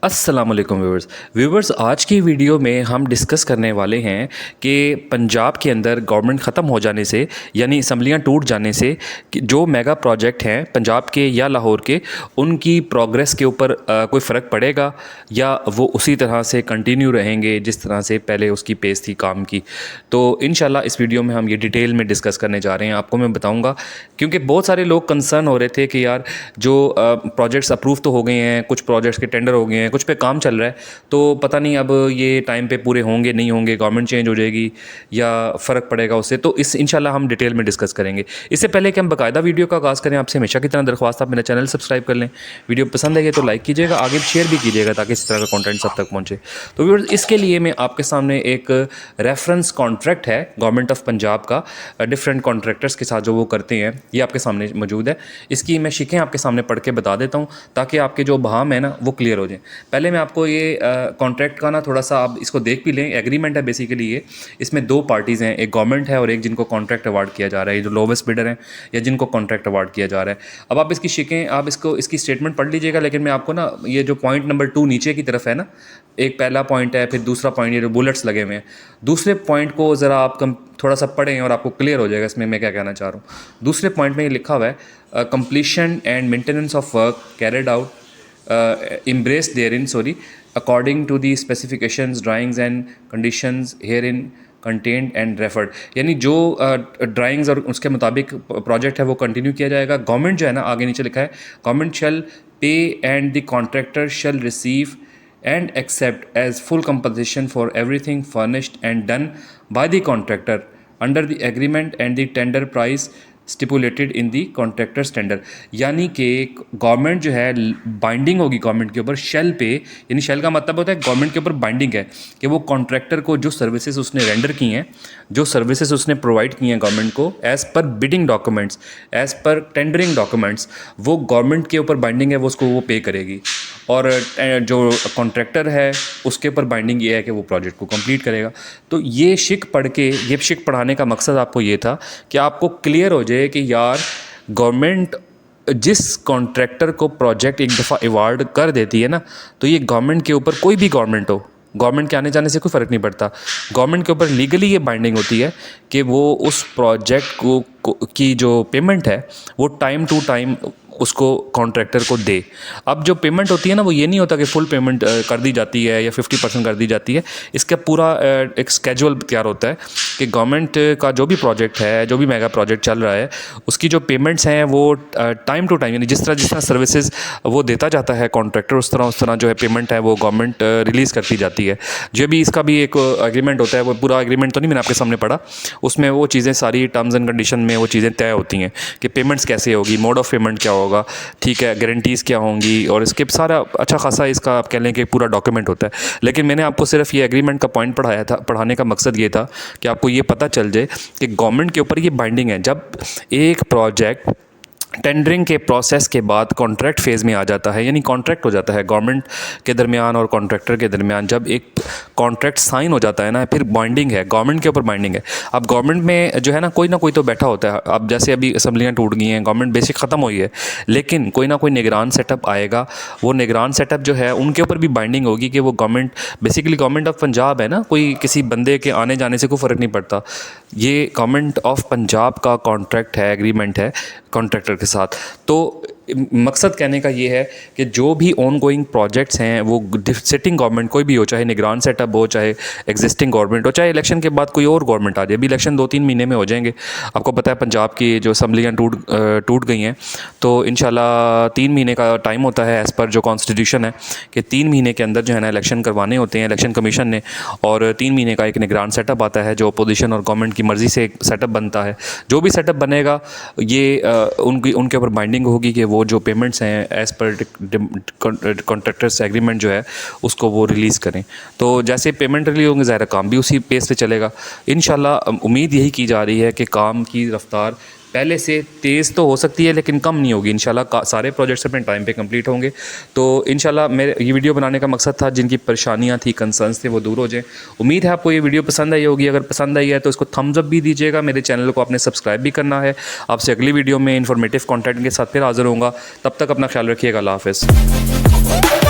अस्सलामुअलैकुम व्यूवर्स, आज की वीडियो में हम डिस्कस करने वाले हैं कि पंजाब के अंदर गवर्नमेंट ख़त्म हो जाने से यानी असम्बलियाँ टूट जाने से जो मेगा प्रोजेक्ट हैं पंजाब के या लाहौर के, उनकी प्रोग्रेस के ऊपर कोई फ़र्क पड़ेगा या वो उसी तरह से कंटिन्यू रहेंगे जिस तरह से पहले उसकी पेस थी काम की। तो इंशाल्लाह इस वीडियो में हम ये डिटेल में डिस्कस करने जा रहे हैं। आपको मैं बताऊँगा क्योंकि बहुत सारे लोग कंसर्न हो रहे थे कि यार जो प्रोजेक्ट्स अप्रूव तो हो गए हैं, कुछ प्रोजेक्ट्स के टेंडर हो गए हैं, कुछ पे काम चल रहा है, तो पता नहीं अब ये टाइम पे पूरे होंगे नहीं होंगे, गवर्नमेंट चेंज हो जाएगी या फ़र्क पड़ेगा उससे। तो इस इंशाल्लाह हम डिटेल में डिस्कस करेंगे। इससे पहले कि हम बाकायदा वीडियो का आगाज़ करें, आपसे हमेशा की तरह दरख्वास्त, आप मेरा चैनल सब्सक्राइब कर लें। वीडियो पसंद आई तो लाइक कीजिएगा, आगे शेयर भी कीजिएगा ताकि इस तरह का कंटेंट सब तक पहुँचे। तो व्यूअर्स, इसके लिए मैं आपके सामने एक रेफरेंस कॉन्ट्रैक्ट है गवर्नमेंट ऑफ पंजाब का, डिफरेंट कॉन्ट्रैक्टर्स के साथ जो वो करते हैं, ये आपके सामने मौजूद है। इसकी मैं शिकें आपके सामने पढ़ के बता देता हूँ ताकि आपके जो बहाम है ना वो क्लियर हो जाए। पहले मैं आपको ये कॉन्ट्रैक्ट का ना थोड़ा सा आप इसको देख भी लें। एग्रीमेंट है बेसिकली ये, इसमें दो पार्टीज़ हैं, एक गवर्नमेंट है और एक जिनको कॉन्ट्रैक्ट अवार्ड किया जा रहा है, ये जो लोवेस्ट बिडर हैं या जिनको कॉन्ट्रैक्ट अवार्ड किया जा रहा है। अब आप इसकी शिकें, आप इसकी स्टेटमेंट पढ़ लीजिएगा, लेकिन मैं आपको ना ये जो पॉइंट नंबर 2 नीचे की तरफ है ना, एक पहला पॉइंट है, फिर दूसरा पॉइंट, ये जो बुलेट्स लगे हुए हैं, दूसरे पॉइंट को ज़रा आप थोड़ा सा पढ़ें और आपको क्लियर हो जाएगा इसमें मैं क्या कहना चाह रहा हूँ। दूसरे पॉइंट में ये लिखा हुआ है completion and maintenance of work carried out embraced therein according to the specifications, drawings and conditions herein content and referred, यानी जो ड्राइंग्स और उसके मुताबिक प्रोजेक्ट है वो कंटिन्यू किया जाएगा। गवर्नमेंट जो है ना, आगे नीचे लिखा है government shall pay and the contractor shall receive and accept as full compensation for everything furnished and done by the contractor under the agreement and the tender price stipulated in the contractors tender. यानी कि government जो है binding होगी government के ऊपर shell पे, यानी shell का मतलब होता है गवर्नमेंट के ऊपर बाइंडिंग है कि वो कॉन्ट्रैक्टर को जो सर्विसेज उसने रेंडर की हैं, जो सर्विसेज उसने प्रोवाइड की हैं गवर्नमेंट को as per bidding documents, as per tendering documents, वो गवर्नमेंट के ऊपर बाइंडिंग है, वो उसको वो पे करेगी। और जो कॉन्ट्रैक्टर है उसके ऊपर बाइंडिंग ये है कि वो प्रोजेक्ट को कंप्लीट करेगा। तो ये शिक पढ़ के, ये शिक पढ़ाने का मकसद आपको ये था कि आपको क्लियर हो जाए कि यार गवर्नमेंट जिस कॉन्ट्रैक्टर को प्रोजेक्ट एक दफ़ा अवार्ड कर देती है ना, तो ये गवर्नमेंट के ऊपर, कोई भी गवर्नमेंट हो, गवर्नमेंट के आने जाने से कोई फ़र्क नहीं पड़ता, गवर्नमेंट के ऊपर लीगली ये बाइंडिंग होती है कि वो उस प्रोजेक्ट को की जो पेमेंट है वो टाइम टू टाइम उसको कॉन्ट्रैक्टर को दे। अब जो पेमेंट होती है ना, वो ये नहीं होता कि फुल पेमेंट कर दी जाती है या 50% कर दी जाती है। इसका पूरा एक स्केजुअल तैयार होता है कि गवर्नमेंट का जो भी प्रोजेक्ट है, जो भी मेगा प्रोजेक्ट चल रहा है, उसकी जो पेमेंट्स हैं वो टाइम टू टाइम, यानी जिस तरह सर्विसेज वो देता जाता है कॉन्ट्रैक्टर, उस तरह जो है पेमेंट है वो गवर्नमेंट रिलीज़ करती जाती है। जो भी इसका भी एक एग्रीमेंट होता है, वो पूरा एग्रीमेंट तो नहीं मैंने आपके सामने पढ़ा, उसमें वो चीज़ें सारी टर्म्स एंड कंडीशन में वो चीज़ें तय होती हैं कि पेमेंट्स कैसे होगी, मोड ऑफ पेमेंट क्या होगा, ठीक है, गारंटीज़ क्या होंगी, और इसके सारा अच्छा खासा इसका आप कह लें कि पूरा डॉक्यूमेंट होता है। लेकिन मैंने आपको सिर्फ ये एग्रीमेंट का पॉइंट पढ़ाया था, पढ़ाने का मकसद ये था कि आपको ये पता चल जाए कि गवर्नमेंट के ऊपर ये बाइंडिंग है। जब एक प्रोजेक्ट टेंडरिंग के प्रोसेस के बाद कॉन्ट्रैक्ट फेज़ में आ जाता है, यानी कॉन्ट्रैक्ट हो जाता है गवर्नमेंट के दरमियान और कॉन्ट्रैक्टर के दरमियान, जब एक कॉन्ट्रैक्ट साइन हो जाता है ना, फिर बाइंडिंग है, गवर्नमेंट के ऊपर बाइंडिंग है। अब गवर्नमेंट में जो है ना कोई तो बैठा होता है। अब जैसे अभी असम्बलियाँ टूट गई हैं, गवर्नमेंट बेसिक ख़त्म हुई है, लेकिन कोई ना कोई निगरान सेटअप आएगा। वो निगरान सेटअप जो है उनके ऊपर भी बाइंडिंग होगी कि वो government, basically government of Punjab है ना, कोई किसी बंदे के आने जाने से कोई फ़र्क नहीं पड़ता। ये गवर्नमेंट ऑफ पंजाब का कॉन्ट्रैक्ट है, एग्रीमेंट है कॉन्ट्रैक्टर के साथ। तो मकसद कहने का ये है कि जो भी ऑन गोइंग प्रोजेक्ट्स हैं वो सिटिंग गवर्नमेंट कोई भी हो, चाहे निगरान सेटअप हो, चाहे एग्जिस्टिंग गवर्नमेंट हो, चाहे इलेक्शन के बाद कोई और गवर्नमेंट आ जाए, अभी इलेक्शन 2-3 महीने में हो जाएंगे। आपको पता है पंजाब की जो असम्बलियाँ टूट गई हैं, तो इंशाल्लाह 3 महीने का टाइम होता है एज़ पर जो कॉन्स्टिट्यूशन है कि 3 महीने के अंदर जो है ना इलेक्शन करवाने होते हैं इलेक्शन कमीशन ने, और 3 महीने का एक निगरान सेटअप आता है जो अपोजिशन और गवर्नमेंट की मर्ज़ी से एक सेटअप बनता है। जो भी सेटअप बनेगा ये उनके ऊपर बाइंडिंग होगी कि वो जो पेमेंट्स हैं एज़ पर कॉन्ट्रैक्टर्स एग्रीमेंट जो है उसको वो रिलीज़ करें। तो जैसे पेमेंट रिलीज होंगे ज़ाहिर काम भी उसी पेस पे चलेगा। इंशाल्लाह उम्मीद यही की जा रही है कि काम की रफ्तार पहले से तेज़ तो हो सकती है लेकिन कम नहीं होगी। इंशाल्लाह सारे प्रोजेक्ट्स अपने टाइम पे कंप्लीट होंगे। तो इंशाल्लाह मेरे ये वीडियो बनाने का मकसद था जिनकी परेशानियां थी, कंसर्न्स थे, वो दूर हो जाएं। उम्मीद है आपको ये वीडियो पसंद आई होगी। अगर पसंद आई है तो इसको थम्स अप भी दीजिएगा। मेरे चैनल को आपने सब्सक्राइब भी करना है। आपसे अगली वीडियो में इन्फॉर्मेटिव कॉन्टेंट के साथ फिर हाज़िर होऊंगा। तब तक अपना ख्याल रखिएगा। अल्लाह हाफ़िज़।